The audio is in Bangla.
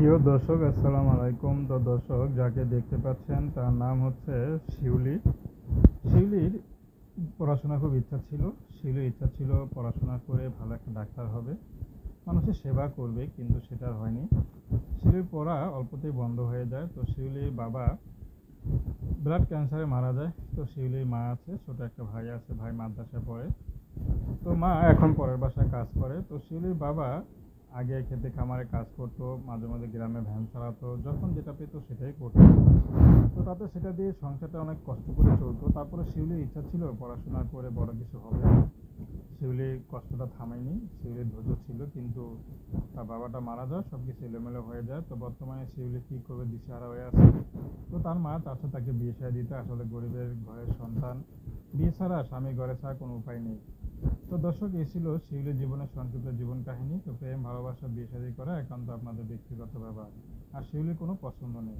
প্রিয় দর্শক, আসসালামু আলাইকুম। তো দর্শক, যাকে দেখতে পাচ্ছেন তার নাম হচ্ছে শিউলি। শিউলির পড়াশোনা খুব ইচ্ছা ছিল। শিউলির ইচ্ছা ছিল পড়াশোনা করে ভালো একটা ডাক্তার হবে, মানুষের সেবা করবে, কিন্তু সেটা আর হয়নি। শিউলির পড়া অল্পতেই বন্ধ হয়ে যায়। তো শিউলির বাবা ব্লাড ক্যান্সারে মারা যায়। তো শিউলির মা আছে, ছোট একটা ভাই আছে, ভাই মাদ্রাসায় পড়ে। তো মা এখন পরের বাসায় কাজ করে। তো শিউলির বাবা আগে খেতে খামারে কাজ করতো, মাঝে মাঝে গ্রামে ভ্যান চালাতো, যখন যেটা পেতো সেটাই করতো। তো তাতে সেটা দিয়ে সংসারটা অনেক কষ্ট করে চলতো। তারপরে শিউলির ইচ্ছা ছিল পড়াশোনা করে বড় কিছু হবে। শিউলির কষ্টটা থামেনি, শিউলির ধৈর্য ছিল, কিন্তু তার বাবাটা মারা যায়, সব কিছু এলোমেলো হয়ে যায়। তো বর্তমানে শিউলি কী করবে, দিশেহারা হয়ে আছে। তো তার মা চাচ্ছে তাকে বিয়ে শাদী দিতে। আসলে গরিবের ঘরের সন্তান, বিয়ে ছাড়া, স্বামী ঘরে ছাড়া কোনো উপায় নেই। তো দর্শক, এই ছিল শিউলির জীবনের সংক্ষিপ্ত জীবন কাহিনী। তো প্রেম, ভালোবাসা, বিয়ে শাদী করা একান্ত আপনাদের ব্যক্তিগত ব্যাপার। আর শিউলির কোনো পছন্দ নেই।